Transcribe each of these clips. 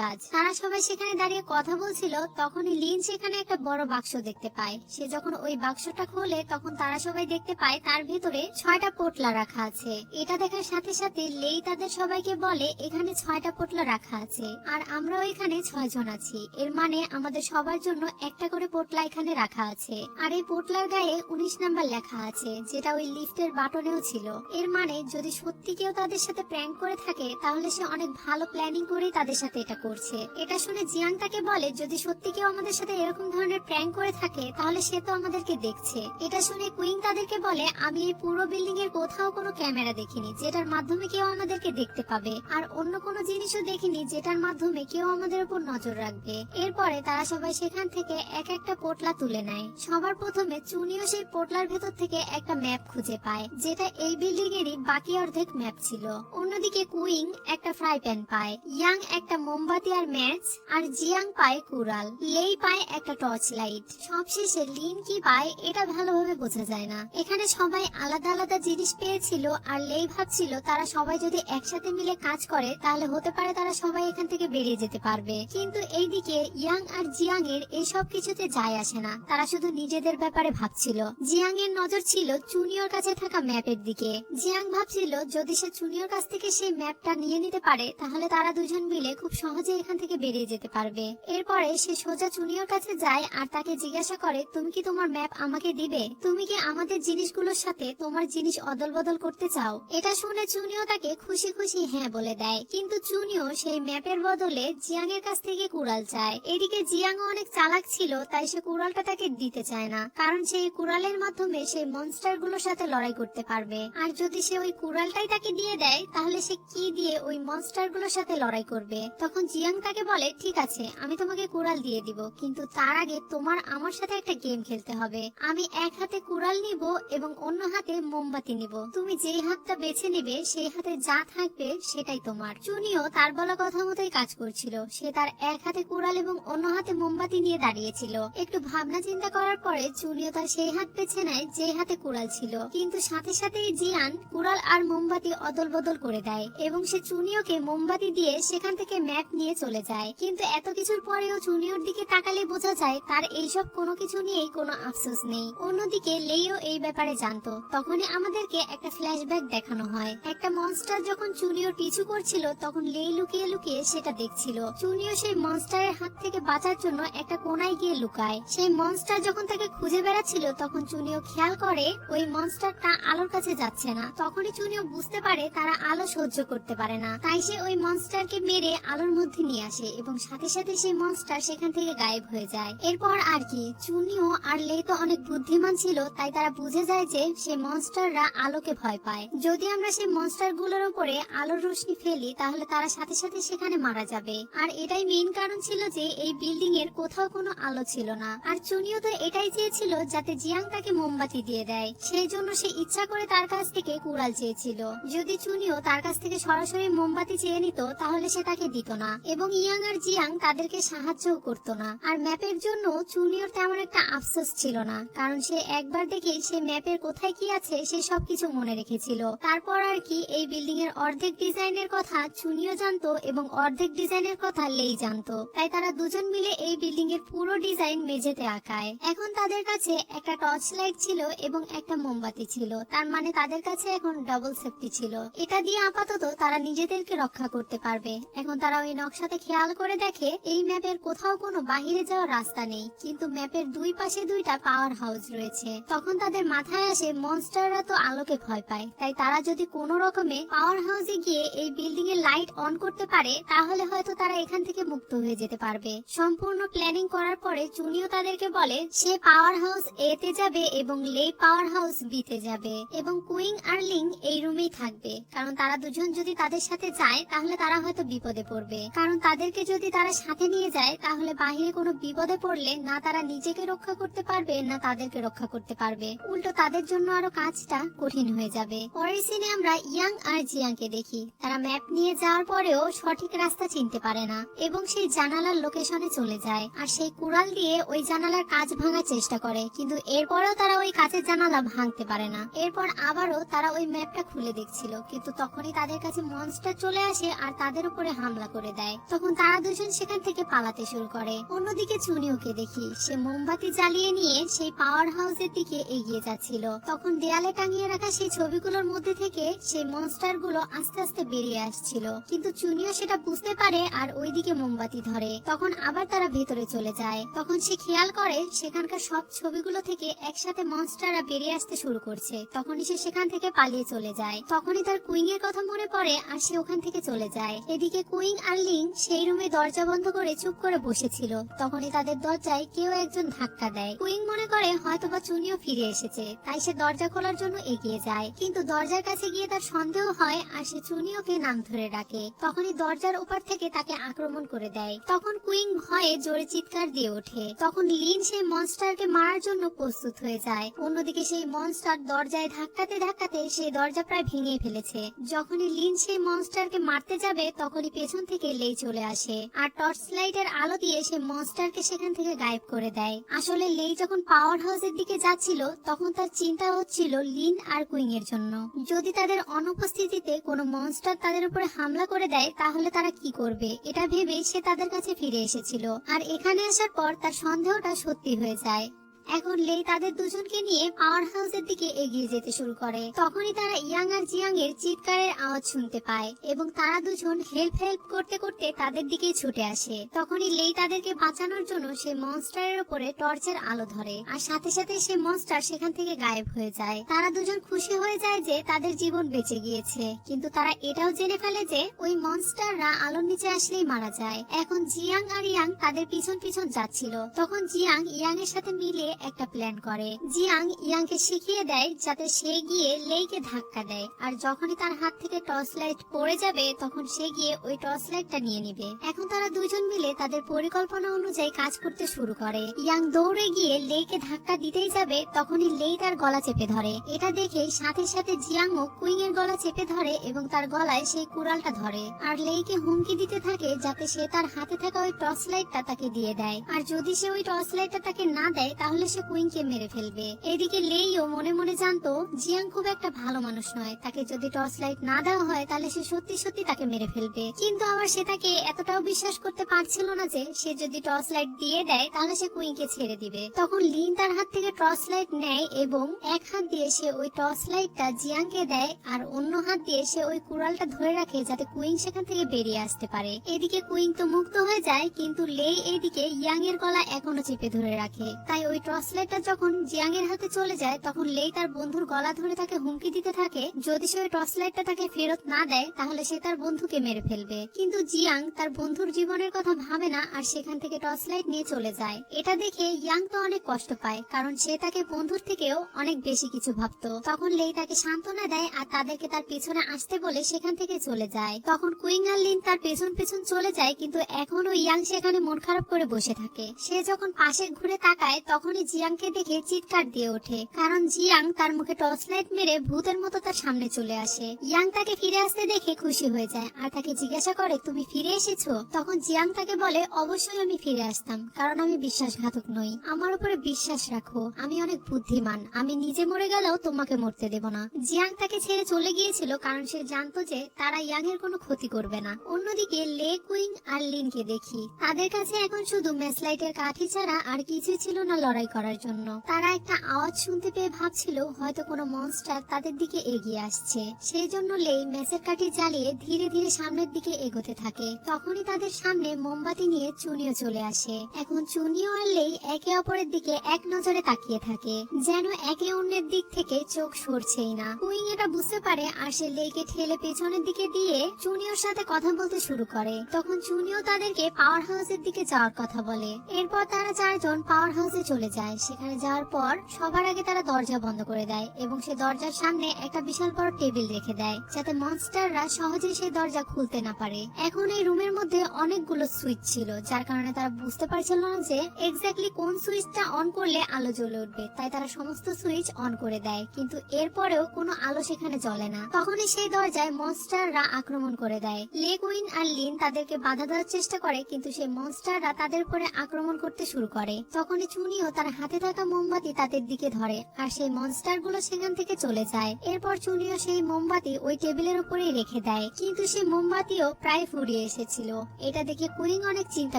কাজ। তারা সবাই সেখানে দাঁড়িয়ে কথা বলছিল, তখনই লিন সেখানে একটা বড় বাক্স দেখতে পায়। সে যখন ওই বাক্সটা খোলে তখন তারা সবাই দেখতে পায় তার ভেতরে 6টা পোটলা রাখা আছে। এটা দেখার সাথে সাথে লেই তাদের সবাইকে বলে এখানে 6টা পোটলা রাখা আছে আর আমরাও এখানে 6 জন আছি, এর মানে আমাদের সবার জন্য একটা করে পোটলা এখানে রাখা আছে। আর এই পোটলার গায়ে 19 নাম্বার লেখা আছে, যেটা ওই লিফটের বাটনেও ছিল। এর মানে যদি সত্যি কেউ তাদের সাথে প্র্যাঙ্ক করে থাকে তাহলে সে অনেক ভালো প্ল্যানিং করেই তাদের সাথে এটা করছে। এটা শুনে জিয়াং তাকে বলে যদি সত্যি কেউ আমাদের সাথে এরকম ধরনের প্র্যাঙ্ক করে থাকে তাহলে সে তো আমাদেরকে দেখছে। এটা শুনে কুইং তাদেরকে বলে আমি এই পুরো বিল্ডিং এর কোথাও কোনো ক্যামেরা দেখিনি যেটার মাধ্যমে কেউ আমাদেরকে দেখতে পাবে, আর অন্য কোনো জিনিসও দেখিনি যেটার মাধ্যমে কেউ আমাদের উপর নজর রাখবে। এরপরে তারা সবাই সেখান থেকে এক একটা পোটলা তুলে নেয়। সবার প্রথমে চুনিও সেই পোটলার ভেতর থেকে একটা ম্যাপ খুঁজে পায়, যেটা এই বিল্ডিং এরই বাকি অর্ধেক ম্যাপ ছিল। অন্যদিকে কুইং একটা ফ্রাই প্যান পায়, ইয়াং একটা মোমবাতি আর ম্যাচ, আর জিয়াং পায় কুড়াল, লেই পায় একটা টর্চ লাইট। সবশেষে লিন কি পায় এটা ভালোভাবে বোঝা যায় না। এখানে সবাই আলাদা আলাদা জিনিস পেয়েছিল আর লেই ভাবছিল তারা সবাই যদি একসাথে মিলে কাজ করে তাহলে হতে পারে তারা সবাই এখান থেকে বেরিয়ে যেতে পারবে। কিন্তু এইদিকে ইয়াং আর জিয়াং এর এইসব কিছুতে যায় আসে না, তারা শুধু নিজেদের ব্যাপারে ভাবছিল। জিয়াং এর নজর ছিল চুনিওর কাছে থাকা ম্যাপের দিকে। জিয়াং ভাবছিল যদি সে চুনিওর কাছ থেকে সেই ম্যাপটা নিয়ে নিতে পারে তাহলে তারা দুজন মিলে খুব সহজে এখান থেকে বেরিয়ে যেতে পারবে। এরপরে সে সোজা চুনিওর কাছে যায় আর তাকে জিজ্ঞাসা করে তুমি কি তোমার ম্যাপ আমাকে দিবে? তুমি কি আমাদের জিনিসগুলোর সাথে তোমার জিনিস অদল বদল করতে চাও? এটা শুনে চুনিও তাকে খুশি খুশি হ্যাঁ বলে দেয়, কিন্তু চুনিও সেই ম্যাপের বদলে জিয়াং এর কাছ থেকে কুড়াল চায়। এদিকে জিয়াং অনেক চালাক ছিল, তাই সে কুড়ালটা তাকে দিতে চায় না, কারণ সেই কুড়ালের মাধ্যমে সেই মনস্টার গুলোর সাথে লড়াই করতে পারবে। আর যদি সে ওই কুড়ালটাই তাকে দিয়ে দেয় তাহলে সে কি দিয়ে ওই মনস্টার গুলোর সাথে লড়াই করবে? তখন জিয়াং তাকে বলে ঠিক আছে আমি তোমাকে কুড়াল দিয়ে দিব, কিন্তু তার আগে তোমার আমার সাথে একটা গেম খেলতে হবে। আমি এক হাতে কুড়াল নিব এবং অন্য হাতে মোমবাতি নিব, তুমি যেই হাতটা বেছে নিবে সেই হাতে যা থাকবে সেটাই তোমার। চুনিও তার বলা কথা মতোই কাজ করছিল। সে তার এক হাতে কুড়াল এবং অন্য হাতে মোমবাতি নিয়ে দাঁড়িয়েছিল। একটু ভাবনা চিন্তা করার পরে চুনিও তার সেই হাত বেছে নেয় যে হাতে কুড়াল ছিল, কিন্তু সাথে সাথেই জিয়ান কুড়াল আর মোমবাতি অদল বদল করে দেয় এবং সে চুনিওকে মোমবাতি দিয়ে সেখান থেকে ম্যাপ নিয়ে চলে যায়। কিন্তু এত কিছুর পরেও চুনিওর দিকে তাকালে বোঝা যায় তার এইসব কোনো কিছু নিয়েই কোনো আফসোস নেই। অন্যদিকে লেইও এই ব্যাপারে জানতো। তখনই আমাদেরকে একটা ফ্ল্যাশব্যাক দেখানো হয়। একটা মনস্টার যখন চুনিওর পিছু করছিল তখন লেই লুকিয়ে লুকিয়ে সেটা দেখছিল। চুনিও সেই মনস্টারের হাত থেকে বাঁচার জন্য একটা কোনায় গিয়ে লুকায়। সেই মনস্টার যখন তাকে খুঁজে বেড়াচ্ছিল তখন চুনিও খেয়াল করে ওই মনস্টারটা আলোর কাছে যাচ্ছে না। তখনই চুনিও বুঝতে পারে তারা আলো সহ্য করতে পারে না, তাই সে ওই মনস্টারকে মেরে আলোর মধ্যে নিয়ে আসে এবং সাথে সাথে সেই মনস্টার সেখান থেকে গায়েব হয়ে যায়। এরপর আর কি, চুনিও আর লেই তো অনেক বুদ্ধিমান ছিল, তাই তারা বুঝে যায় যে সেই মনস্টাররা আলোকে ভয় পায়। যদি আমরা সেই মনস্টার গুলোর উপরে আলোর রশ্মি ফেলি তাহলে তারা সাথে সাথে সেখানে মারা যাবে। আর এটাই মেইন কারণ ছিল যে এই বিল্ডিং এর কোথাও কোনো আলো ছিল না। আর চুনিও তো এটাই চেয়েছিল যাতে জিয়াং তাকে মোমবাতি দিয়ে দেয়, সেই জন্য সে ইচ্ছা করে তার কাছ থেকে কুড়াল চেয়েছিল। যদি চুনিও তার কাছ থেকে সরাসরি মোমবাতি চেয়ে নিত তাহলে সে তাকে দিত না এবং ইয়াং আর জিয়াং তাদেরকে সাহায্যও করত না। আর ম্যাপের জন্য চুনিওর তেমন একটা আফসোস ছিল না, কারণ সে একবার দেখে সে ম্যাপের কোথায় কি আছে সে সবকিছু মনে রেখেছিল। তারপর আর কি, এই বিল্ডিং এর অর্ধেক ডিজাইনের কথা চুনিও জানতো এবং অর্ধেক ডিজাইনের কথা লেই জানতো, তাই তারা দুজন মিলে এই বিল্ডিং এর পুরো ডিজাইন মেঝেতে আঁকায়। এখন তাদের কাছে একটা টর্চ লাইট ছিল এবং একটা মোমবাতি ছিল, তার মানে তাদের কাছে এখন ডাবল সেফটি ছিল। এটা দিয়ে আপাতত তারা নিজেদেরকে রক্ষা করতে পারবে। এখন তারা ওই নকশাতে খেয়াল করে দেখে এই ম্যাপের কোথাও কোনো বাহিরে যাওয়ার রাস্তা নেই, কিন্তু ম্যাপের দুই পাশে দুইটা পাওয়ার হাউস রয়েছে। তখন তাদের মাথায় আসে মনস্টাররা তো আলোকে ভয় পায়, তাই তারা যদি কোনো রকমে পাওয়ার হাউসে গিয়ে এই বিল্ডিং এর লাইট অন করতে পারে তাহলে হয়তো তারা এখান থেকে মুক্ত হয়ে যেতে পারবে। সম্পূর্ণ প্ল্যানিং করার পরে চুনিও তাদেরকে বলে সে পাওয়ার হাউস এ তে যাবে এবং লেই পাওয়ার হাউস বি তে যাবে এবং কুইং আর লিং এই রুমেই থাকবে, কারণ তারা দুজন যদি তাদের সাথে যায় তাহলে তারা হয়তো বিপদে পড়বে। কারণ তাদেরকে যদি তারা সাথে নিয়ে যায় তাহলে বাহিরে কোনো বিপদে পড়লে না তারা নিজেকে রক্ষা করতে পারবে না তাদেরকে রক্ষা করতে পারবে, উল্টো তাদের জন্য আরো কাজটা কঠিন হয়ে যাবে। পরের সিনে আমরা ইয়াং আর জিয়াংকে দেখি। তারা ম্যাপ নিয়ে যাওয়ার পরেও সঠিক রাস্তা চিনতে পারে না এবং সেই জানালার লোকেশনে চলে যায় আর সেই কুড়াল দিয়ে ওই জানালার কাঁচ ভাঙার চেষ্টা করে, কিন্তু এরপরেও তারা ওই কাঁচের জানালা ভাঙতে পারে না। এরপর আবারও তারা ওই ম্যাপটা খুলে দেখছিল, কিন্তু তখনই তাদের কাছে মনস্টার চলে আসে আর তাদের উপরে হামলা করে দেয়। তখন তারা দুজন দুজন সেখান থেকে পালাতে শুরু করে। অন্যদিকে চুনিওকে দেখি সে মোমবাতি জ্বালিয়ে নিয়ে সেই পাওয়ার হাউসের দিকে এগিয়ে যাচ্ছিল। তখন দেয়ালে টাঙিয়ে রাখা সেই ছবিগুলোর মধ্যে থেকে সেই মনস্টার গুলো আস্তে আস্তে বেরিয়ে আসছিল, কিন্তু চুনিও সেটা বুঝতে পারে আর ওইদিকে মোমবাতি ধরে। তখন আবার তারা ভেতরে চলে যায়। তখন সে খেয়াল করে সেখানকার সব ছবিগুলো থেকে একসাথে মনস্টাররা বেরিয়ে আসতে শুরু করছে। তখনই সে সেখান থেকে পালিয়ে চলে যায়। তখনই তার কুইং এর কথা মনে পড়ে আর সে ওখান থেকে চলে যায়। এদিকে কুইং আর লিং সেই রুমে দরজা বন্ধ করে চুপ করে বসেছিল। তখনই তাদের দরজায় কেউ একজন ধাক্কা দেয়। কুইং মনে করে হয়তোবা চুনিও ফিরে এসেছে, তাই সে দরজা খোলার জন্য এগিয়ে যায়। কিন্তু দরজার কাছে গিয়ে তার সন্দেহ হয় আর সে চুনিওকে নাম ধরে ডাকে। তখনই দরজার উপর থেকে তাকে আক্রমণ করে দেয়। তখন কুইং ভয়ে জোরে চিৎকার দিয়ে ওঠে। তখন লিন সেই মনস্টারকে মারার জন্য প্রস্তুত হয়ে যায়। অন্যদিকে সেই মনস্টার দরজায় ধাক্কাতে ধাক্কাতে সেই দরজা প্রায় ভেঙে ফেলেছে। যখনই লিন সেই মনস্টারকে মারতে যাবে তখনই পেছন থেকে লেই চলে আসে আর টর্চ লাইটের আলো দিয়ে সে মনস্টারকে সেখান থেকে গায়েব করে দেয়। আসলে লেই যখন পাওয়ার হাউসের দিকে যাচ্ছিল তখন তার চিন্তা হচ্ছিল লিন আর কুইং এর জন্য। যদি তাদের অনুপস্থিতিতে কোনো মনস্টার তাদের উপরে হামলা করে দেয় তাহলে তারা কি করবে, এটা ভেবে সে তাদের কাছে ফিরে এসেছিল। আর এখানে আসার পর তার সন্দেহটা সত্যি হয়ে যায়। এখন লেই তাদের দুজনকে নিয়ে পাওয়ার হাউসের দিকে এগিয়ে যেতে শুরু করে। তখনই তারা ইয়াং আর জিয়াং এর চিৎকারের আওয়াজ শুনতে পায় এবং তারা দুজন হেল্প করতে করতে তাদের দিকেই ছুটে আসে। তখনই লেই তাদেরকে বাঁচানোর জন্য সে মনস্টারের উপরে টর্চের আলো ধরে আর সাথে সাথে সে মনস্টার সেখান থেকে গায়েব হয়ে যায়। তারা দুজন খুশি হয়ে যায় যে তাদের জীবন বেঁচে গিয়েছে, কিন্তু তারা এটাও জেনে ফেলে যে ওই মনস্টাররা আলোর নিচে আসলেই মারা যায়। এখন জিয়াং আর ইয়াং তাদের পিছন পিছন যাচ্ছিল। তখন জিয়াং ইয়াং এর সাথে মিলে একটা প্ল্যান করে। জিয়াং ইয়াংকে শিখিয়ে দেয় যাতে সে গিয়ে লেইকে ধাক্কা দেয়, আর যখনই তার হাত থেকে টর্চ লাইট পড়ে যাবে তখন সে গিয়ে ওই টর্চ লাইটটা নিয়ে নিবে। এখন তারা দুজন মিলে তাদের পরিকল্পনা অনুযায়ী কাজ করতে শুরু করে। ইয়াং দৌড়ে গিয়ে লেইকে ধাক্কা দিতেই যাবে তখনই লেই তার গলা চেপে ধরে। এটা দেখে সাথে সাথে জিয়াংও কুইং এর গলা চেপে ধরে এবং তার গলায় সেই কুড়ালটা ধরে আর লেইকে হুমকি দিতে থাকে যাতে সে তার হাতে থাকা ওই টর্চ লাইটটা তাকে দিয়ে দেয়, আর যদি সে ওই টর্চ লাইটটা তাকে না দেয় তাহলে সে কুইংকে মেরে ফেলবে। এদিকে লেইও মনে মনে জানতো জিয়াং খুব একটা ভালো মানুষ নয়, তাকে যদি টর্চ লাইট না দেওয়া হয় তাহলে সে সত্যি সত্যি তাকে মেরে ফেলবে। কিন্তু আবার সে তাকে এতটাও বিশ্বাস করতে পারছিল না যে সে যদি টর্চ লাইট দিয়ে দেয় তাহলে সে কুইংকে ছেড়ে দিবে। তখন লিন তার হাত থেকে টর্চ লাইট নেয় এবং এক হাত দিয়ে সে ওই টর্চ লাইটটা জিয়াংকে দেয় আর অন্য হাত দিয়ে সে ওই কুড়ালটা ধরে রাখে যাতে কুইং সেখান থেকে বেরিয়ে আসতে পারে। এদিকে কুইং তো মুক্ত হয়ে যায়, কিন্তু লেই এদিকে ইয়াং এর গলা এখনো চেপে ধরে রাখে। তাই ওই টর্চ লাইটটা যখন জিয়াং এর হাতে চলে যায় তখন লেই তার বন্ধুর গলা ধরে তাকে হুমকি দিতে থাকে যদি সে ওই টর্চ লাইটটা তাকে ফেরত না দেয় তাহলে সে তার বন্ধুকে মেরে ফেলবে। কিন্তু জিয়াং তার বন্ধুর জীবনের কথা ভাবে না আর সেখান থেকে টর্চ লাইট নিয়ে চলে যায়। এটা দেখে ইয়াং তো অনেক কষ্ট পায়, কারণ সে তাকে বন্ধুর থেকেও অনেক বেশি কিছু ভাবতো। তখন লেই তাকে সান্ত্বনা দেয় আর তাদেরকে তার পেছনে আসতে বলে সেখান থেকে চলে যায়। তখন কুইং আর লিন তার পেছন পেছন চলে যায়, কিন্তু এখনো ইয়াং সেখানে মন খারাপ করে বসে থাকে। সে যখন পাশে ঘুরে তাকায় তখনই জিয়াংকে দেখে চিৎকার দিয়ে ওঠে, কারণ জিয়াং তার মুখে টর্চ লাইট মেরে ভূতের মতো তার সামনে চলে আসে। ইয়াং তাকে ফিরে আসতে দেখে খুশি হয়ে যায় আর তাকে জিজ্ঞাসা করে তুমি ফিরে এসেছো? তখন জিয়াং তাকে বলে অবশ্যই আমি ফিরে আসতাম, কারণ আমি বিশ্বাসঘাতক নই, আমার উপরে বিশ্বাস রাখো, আমি অনেক বুদ্ধিমান, আমি নিজে মরে গেলেও তোমাকে মরতে দেব না। জিয়াং তাকে ছেড়ে চলে গিয়েছিল কারণ সে জানতো যে তারা ইয়াং এর কোনো ক্ষতি করবে না। অন্যদিকে লে, কুইং আর লিনকে দেখি তাদের কাছে এখন শুধু ম্যাচলাইটের কাঠি ছাড়া আর কিছু ছিল না লড়াই করার জন্য। তারা একটা আওয়াজ শুনতে পেয়ে ভাবছিল হয়তো কোনো মনস্টার তাদের দিকে এগিয়ে আসছে। সেই জন্য লে ম্যাচের কাঠি জ্বালিয়ে ধীরে ধীরে সামনের দিকে এগোতে থাকে। তখনই তাদের সামনে মোমবাতি নিয়ে চুনিও চলে আসে। এখন চুনিও আর লে একে অপরের দিকে এক নজরে তাকিয়ে থাকে, যেন একে অন্যের দিক থেকে চোখ সরছেই না। কুইং এটা বুঝতে পারে আর সে লেকে ঠেলে পেছনের দিকে দিয়ে চুনিওর সাথে কথা বলতে শুরু করে। তখন চুনিও তাদেরকে পাওয়ার হাউসের দিকে যাওয়ার কথা বলে। এরপর তারা চারজন পাওয়ার হাউসে চলে যায়। সেখানে যাওয়ার পর সবার আগে তারা দরজা বন্ধ করে দেয় এবং সে দরজার সামনে একটা বিশাল বড় টেবিল রেখে দেয় যাতে মনস্টাররা সহজে সেই দরজা খুলতে না পারে। এখন এই রুমের মধ্যে অনেকগুলো সুইচ ছিল, যার কারণে তারা বুঝতে পারছিল না যে এক্স্যাক্টলি কোন সুইচটা অন করলে আলো জ্বলে উঠবে। তাই তারা সমস্ত সুইচ অন করে দেয়, কিন্তু এরপরেও কোনো আলো সেখানে জ্বলে না। তখনই সেই দরজায় মনস্টাররা আক্রমণ করে দেয়। লে, কুইন আর লিন তাদেরকে বাধা দেওয়ার চেষ্টা করে, কিন্তু সেই মনস্টাররা তাদের উপরে আক্রমণ করতে শুরু করে। তখনই চুনিও তার হাতে থাকা মোমবাতি তাদের দিকে ধরে আর সেই মনস্টার গুলো সেখান থেকে চলে যায়। এরপর চুনিও সেই মোমবাতি ওই টেবিলের উপরেই রেখে দেয়, কিন্তু সেই মোমবাতিও প্রায় ফুরিয়ে এসেছিল। এটা দেখে কুইং অনেক চিন্তা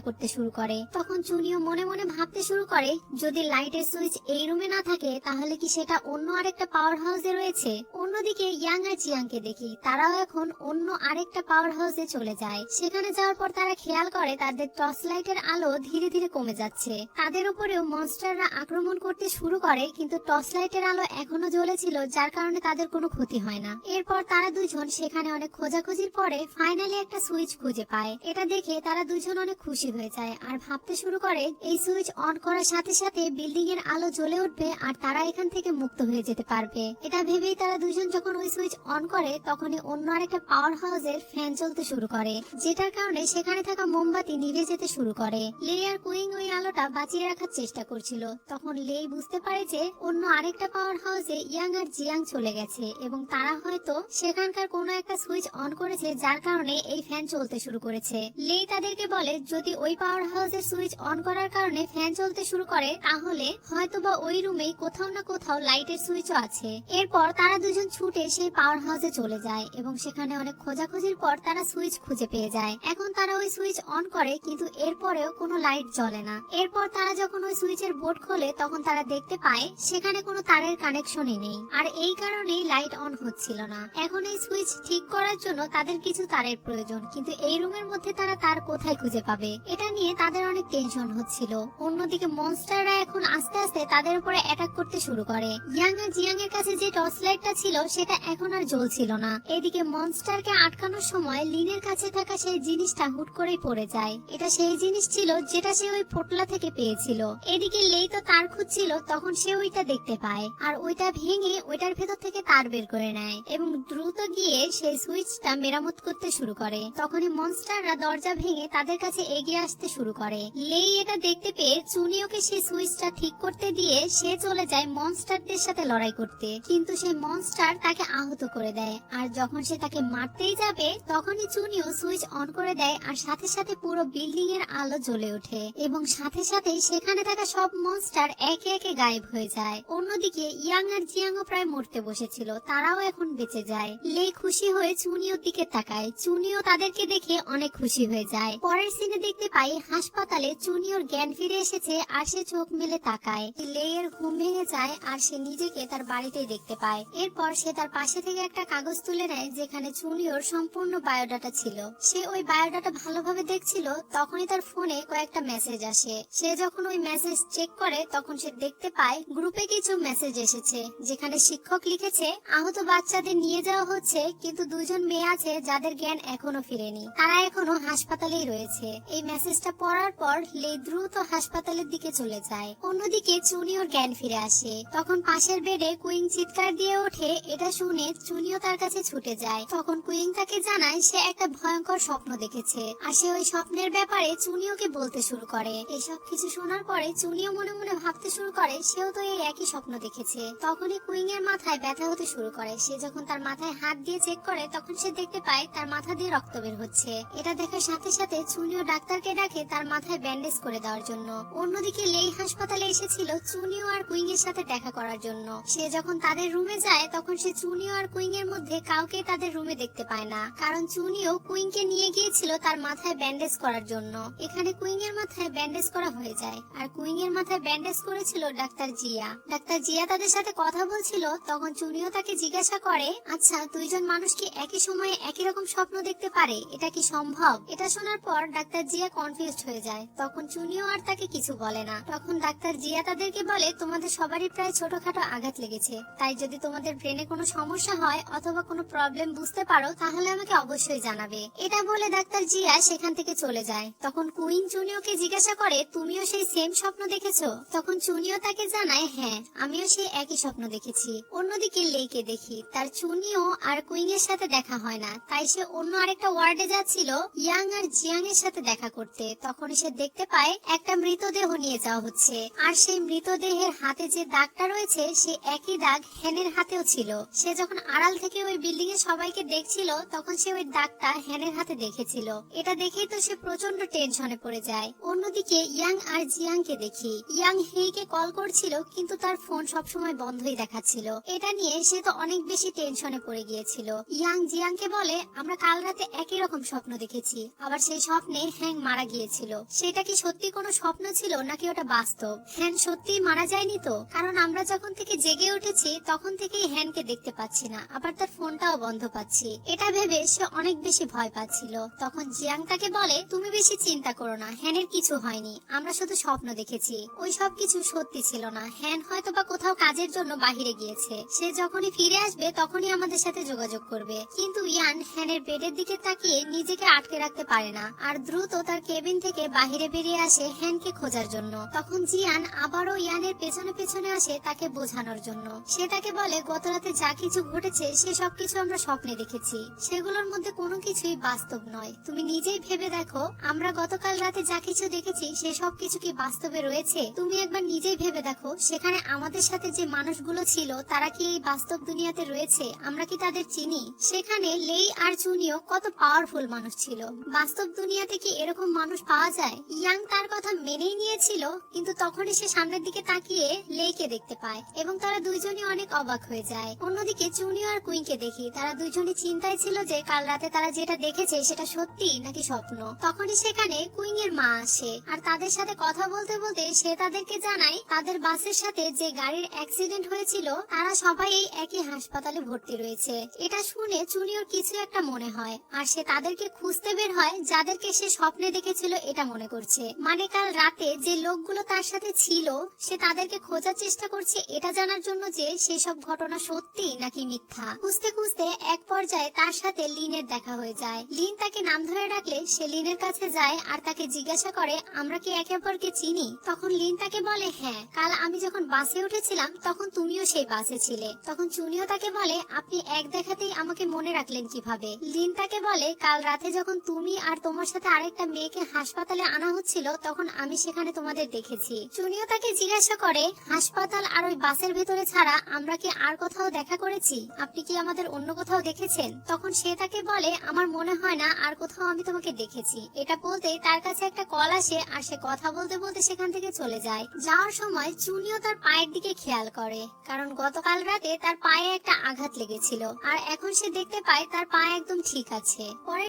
করতে শুরু করে। তখন চুনিও মনে মনে ভাবতে শুরু করে, যদি লাইটের সুইচ এই রুমে না থাকে তাহলে কি সেটা অন্য আরেকটা পাওয়ার হাউসে রয়েছে। অন্যদিকে ইয়াং আর জিয়াংকে দেখি তারাও এখন অন্য আরেকটা পাওয়ার হাউসে চলে যায়। সেখানে যাওয়ার পর তারা খেয়াল করে তাদের টর্চ লাইটের আলো ধীরে ধীরে কমে যাচ্ছে। তাদের উপরেও মনস্টাররা আক্রমণ করতে শুরু করে, কিন্তু টর্চ লাইটের আলো এখনো জ্বলেছিল, যার কারণে তাদের কোনো ক্ষতি হয় না। এরপর তারা দুজন সেখানে অনেক খোঁজাখুঁজির পরে ফাইনালি একটা সুইচ খুঁজে পায়। এটা দেখে তারা দুজন অনেক খুশি হয়ে যায় আর ভাবতে শুরু করে এই সুইচ অন করার সাথে সাথে বিল্ডিং এর আলো জ্বলে উঠবে আর তারা এখান থেকে মুক্ত হয়ে যেতে পারবে। এটা ভেবেই তারা দুজন যখন ওই সুইচ অন করে তখনই অন্য আরেকটা পাওয়ার হাউসের ফ্যান চলতে শুরু করে, যেটার কারণে সেখানে থাকা মোমবাতি নিভে যেতে শুরু করে। লে আর কুইং ওই আলোটা বাঁচিয়ে রাখার চেষ্টা করছিল। তখন লেই বুঝতে পারে যে অন্য আরেকটা পাওয়ার হাউসে ইয়াং আর জিয়াং চলে গেছে এবং তারা হয়তো সেখানকার কোনো একটা সুইচ অন করেছে, যার কারণে এই ফ্যান চলতে শুরু করেছে। লেই তাদেরকে বলে যদি ওই পাওয়ার হাউসের সুইচ অন করার কারণে ফ্যান চলতে শুরু করে তাহলে হয়তোবা ওই রুমেই কোথাও না কোথাও লাইটের সুইচও আছে। এরপর তারা দুজন ছুটে সেই পাওয়ার হাউসে চলে যায় এবং সেখানে অনেক খোঁজাখুঁজির পর তারা সুইচ খুঁজে পেয়ে যায়। এখন তারা ওই সুইচ অন করে, কিন্তু এরপরেও কোনো লাইট জ্বলে না। এরপর তারা যখন ওই সুইচের বোর্ড খোলে তখন তারা দেখতে পায় সেখানে কোনো তারের কানেকশনই নেই, আর এই কারণেই লাইট অন হচ্ছিল না। এখন এই সুইচ ঠিক করার জন্য তাদের কিছু তারের প্রয়োজন, কিন্তু এই রুমের মধ্যে তারা তার কোথায় খুঁজে পাবে, এটা নিয়ে তাদের অনেক টেনশন হচ্ছিল। অন্যদিকে মনস্টাররা এখন আস্তে আস্তে তাদের উপরে অ্যাটাক করতে শুরু করে। ইয়াং আর জিয়াং এর কাছে যে টর্চ লাইটটা ছিল সেটা এখন আর জ্বলছিল না। এদিকে মনস্টারকে আটকানোর সময় লিনের কাছে থাকা সেই জিনিসটা হুট করেই পড়ে যায়। এটা সেই জিনিস ছিল যেটা সে ওই পোটলা থেকে পেয়েছিল। এদিকে লেই তো তার খুঁজছিল, তখন সে ওইটা দেখতে পায় আর ওইটা ভেঙে ওইটার ভেতর থেকে তার বের করে নেয় এবং দ্রুত গিয়ে সেই সুইচটা মেরামত করতে শুরু করে। তখনই মনস্টাররা দরজা ভেঙে তাদের কাছে এগিয়ে আসতে শুরু করে। লেই এটা দেখতে পেয়ে চুনিওকে সেই সুইচটা ঠিক করতে দিয়ে সে চলে যায় মনস্টারদের সাথে লড়াই করতে, কিন্তু সেই মনস্টার তাকে আহত করে দেয়। আর যখন সে তাকে মারতেই যাবে তখনই চুনিও সুইচ অন করে দেয় আর সাথে সাথে পুরো বিল্ডিং এর আলো জ্বলে ওঠে এবং সাথে সাথে সেখানে থাকা সব মনস্টার একে একে গায়েব হয়ে যায়। অন্যদিকে ইয়াং আর জিয়াংও প্রায় মরতে বসেছিল, তারাও এখন বেঁচে যায়। লে খুশি হয়ে চুনিওর দিকে তাকায়, চুনিও তাদেরকে দেখে অনেক খুশি হয়ে যায়। পরের সিনে দেখতে পাই হাসপাতালে চুনিওর জ্ঞান ফিরে এসেছে আর সে চোখ মেলে তাকায়। লে এর ঘুম ভেঙে যায় আর সে নিজেকে তার বাড়িতেই দেখতে পায়। এরপর সে তার পাশে থেকে একটা কাগজ তুলে নেয় যেখানে চুনিওর সম্পূর্ণ বায়োডাটা ছিল। সে ওই বায়োডাটা ভালোভাবে দেখছিল, তখনই তার ফোনে কয়েকটা মেসেজ আসে। সে যখন ওই মেসেজ চেক করে তখন সে দেখতে পায় গ্রুপে কিছু মেসেজ এসেছে যেখানে শিক্ষক লিখেছে আহত বাচ্চাদের নিয়ে যাওয়া হচ্ছে, কিন্তু দুজন মেয়ে আছে যাদের জ্ঞান এখনো ফিরেনি, তারা এখনো হাসপাতালেই রয়েছে। এই মেসেজটা পড়ার পর লে দ্রুত হাসপাতালের দিকে চলে যায়। অন্যদিকে চুনিওর জ্ঞান ফিরে আসে। তখন পাশের বেডে কুইং চিৎকার দিয়ে ওঠে। এটা শুনে চুনিও তার কাছে ছুটে যায়। তখন কুইং তাকে জানায় সে একটা ভয়ঙ্কর স্বপ্ন দেখেছে আর সে ওই স্বপ্নের ব্যাপারে চুনিওকে বলতে শুরু করে। এসব কিছু শোনার পরে চুনিও মনে মনে ভাবতে শুরু করে সেও তো এই একই স্বপ্ন দেখেছে। তখনই কুইং এর মাথায় ব্যথা হতে শুরু করে। সে যখন তার মাথায় হাত দিয়ে চেক করে তখন সে দেখতে পায় তার মাথা দিয়ে রক্ত বের হচ্ছে। এটা দেখার সাথে সাথে চুনিও ডাক্তারকে ডাকে তার মাথায় ব্যান্ডেজ করে দেওয়ার জন্য। অন্যদিকে লেই হাসপাতালে এসেছিল চুনিও আর কুইং এর সাথে দেখা করার জন্য। সে যখন তাদের রুমে যায় তখন সে চুনিও আর কুইং এর মধ্যে কাউকে তাদের রুমে দেখতে পায় না, কারণ চুনিও কুইং কে নিয়ে গিয়েছিল তার মাথায় ব্যান্ডেজ করার জন্য। এখানে কুইং এর মাথায় ব্যান্ডেজ করা হয়ে যায় আর কুইং এর মাথায় ব্যান্ডেজ করেছিল ডাক্তার জিয়া। ডাক্তার জিয়া তাদের সাথে কথা বলছিল, তখন চুনিও তাকে জিজ্ঞাসা করে আচ্ছা দুইজন মানুষ কি একই সময়ে একই রকম স্বপ্ন দেখতে পারে, এটা কি সম্ভব? এটা শোনার পর ডাক্তার জিয়া কনফিউজড হয়ে যায়। তখন চুনিও আর তাকে কিছু বলে না। তখন ডাক্তার জিয়া তাদেরকে বলে তোমাদের সবারই প্রায় ছোটখাটো আঘাত লেগেছে, তাই যদি তোমাদের ব্রেনে কোনো সমস্যা হয় অথবা কোনো প্রবলেম বুঝতে পারো তাহলে আমাকে অবশ্যই জানাবে। এটা বলে ডাক্তার জিয়া সেখান থেকে চলে যায়। তখন কুইন চুনিওকে জিজ্ঞাসা করে তুমিও সেই সেম স্বপ্ন দেখেছো? তখন চুনিও তাকে জানায় হ্যাঁ আমিও সেই একই স্বপ্ন দেখেছি। অন্যদিকে লেকে দেখি তার চুনিও আর কুইং এর সাথে দেখা হয় না, তাই সে অন্য আরেকটা ওয়ার্ডে যাচ্ছিল ইয়াং আর জিয়াং এর সাথে দেখা করতে। তখনই সে দেখতে পায় একটা মৃতদেহ নিয়ে যাওয়া হচ্ছে, আর সেই মৃতদেহের হাতে যে দাগটা রয়েছে সে একই দাগ হ্যানের হাতেও ছিল। সে যখন আড়াল থেকে ওই বিল্ডিং এ সবাইকে দেখছিল তখন সে ওই দাগটা হ্যানের হাতে দেখেছিল। এটা দেখেই তো সে প্রচন্ড টেনশনে পড়ে যায়। অন্যদিকে ইয়াং আর জিয়াংকে দেখি, ইয়াং হেইকে কল করছিল কিন্তু তার ফোন সবসময় বন্ধই দেখাচ্ছিল। এটা নিয়ে সে তো অনেক বেশি টেনশনে পড়ে গিয়েছিল। ইয়াং জিয়াংকে বলে, আমরা কাল রাতে একই রকম স্বপ্ন দেখেছি, আবার সেই স্বপ্নে হ্যাং মারা গিয়েছিল। সেটা কি সত্যি কোনো স্বপ্ন ছিল নাকি ওটা বাস্তব? হ্যান সত্যিই মারা যায়নি তো? কারণ আমরা যখন থেকে জেগে উঠেছি তখন থেকেই হ্যানকে দেখতে পাচ্ছি না, আবার তার ফোনটাও বন্ধ পাচ্ছি। এটা ভেবে সে অনেক বেশি ভয় পাচ্ছিল। তখন জিয়াং তাকে বলে, তুমি বেশি চিন্তা করো না, হ্যানের কিছু হয়নি, আমরা শুধু স্বপ্ন দেখেছি, ওই সব কিছু সত্যি ছিল না। হ্যান হয়তো বা কোথাও কাজের জন্য বাহিরে গিয়েছে, সে যখনই ফিরে আসবে তখনই আমাদের সাথে যোগাযোগ করবে। কিন্তু ইয়ান হ্যানের বেডের দিকে তাকিয়ে নিজেকে আটকে রাখতে পারে না, আর দ্রুত তার কেবিন থেকে বাহিরে বেরিয়ে আসে হ্যানকে খোঁজার জন্য। তখন জিয়ান আবারও ইয়ানের পেছনে পেছনে আসে তাকে বোঝানোর জন্য। সে তাকে বলে, গত রাতে যা কিছু ঘটেছে সে সবকিছু আমরা স্বপ্নে দেখেছি, সেগুলোর মধ্যে কোনো কিছুই বাস্তব নয়। তুমি নিজেই ভেবে দেখো, আমরা গতকাল রাতে যা কিছু দেখেছি সে সবকিছু কি বাস্তবে রয়েছে? তুমি একবার নিজেই ভেবে দেখো, সেখানে আমাদের সাথে যে মানুষগুলো ছিল তারা কি এই বাস্তব দুনিয়াতে রয়েছে? আমরা কি তাদের চিনি? সেখানে লেই আর চুনিও কত পাওয়ারফুল মানুষ ছিল, বাস্তব দুনিয়াতে কি এরকম মানুষ পাওয়া যায়? ইয়াং তার কথা মেনেই নিয়েছিল, কিন্তু তখনই সে সামনের দিকে তাকিয়ে লেইকে দেখতে পায় এবং তারা দুইজনই অনেক অবাক হয়ে যায়। অন্যদিকে চুনিও আর কুইনকে দেখি, তারা দুইজনই চিন্তায় ছিল যে কাল রাতে তারা যেটা দেখেছে সেটা সত্যি নাকি স্বপ্ন। তখনই সেখানে কুইন এর মা আসে, আর তাদের সাথে কথা বলতে বলতে সে তাদেরকে জানায় তাদের বাসের সাথে যে গাড়ির অ্যাক্সিডেন্ট হয়েছিল তারা সবাই এই একই হাসপাতালে ভর্তি রয়েছে। এটা শুনে চুনিওর কিছু একটা মনে হয়, আর সে তাদেরকে খুঁজতে বের হয় যাদেরকে সে স্বপ্নে দেখেছিল এটা মনে করছে। মানে কাল রাতে যে লোকগুলো তার সাথে ছিল সে তাদেরকে খোঁজার চেষ্টা করছে এটা জানার জন্য যে সেসব ঘটনা সত্যি নাকি মিথ্যা। খুঁজতে খুঁজতে এক পর্যায়ে তার সাথে লিনের দেখা হয়ে যায়। লিন তাকে নাম ধরে ডাকলে সে লিনের কাছে যায় আর তাকে জিজ্ঞাসা করে, আমরা কি একে অপরকে চিনি? তখন লিন তাকে বলে, হ্যাঁ, কাল আমি যখন বাসে উঠেছিলাম তখন তুমিও সেই বাসে ছিলে। তখন চুনিও তাকে বলে, আপনি এক দেখাতেই আমাকে মনে রাখলেন কিভাবে? লিন তাকে বলে, কাল রাতে যখন তুমি আর তোমার সাথে আরেকটা মেয়েকে হাসপাতালে আনা হচ্ছিল তখন আমি সেখানে তোমাদের দেখেছি। চুনিও তাকে জিজ্ঞাসা করে, হাসপাতাল আর ওই বাসের ভেতরে ছাড়া আমরা কি আর কোথাও দেখা করেছি? আপনি কি আমাদের অন্য কোথাও দেখেছেন? তখন সে তাকে বলে, আমার মনে হয় না আর কোথাও আমি তোমাকে দেখেছি। এটা বলতেই তার কাছে একটা কল আসে আর সে কথা বলতে বলতে সেখান থেকে চলে যায়। যাওয়ার সময় চুনিও তার পায়ের দিকে খেয়াল করে, কারণ গতকাল রাতে তার পায়ে একটা আঘাত লেগেছিল, আর এখন সে দেখতে পায় তার পা একদম ঠিক আছে। পরে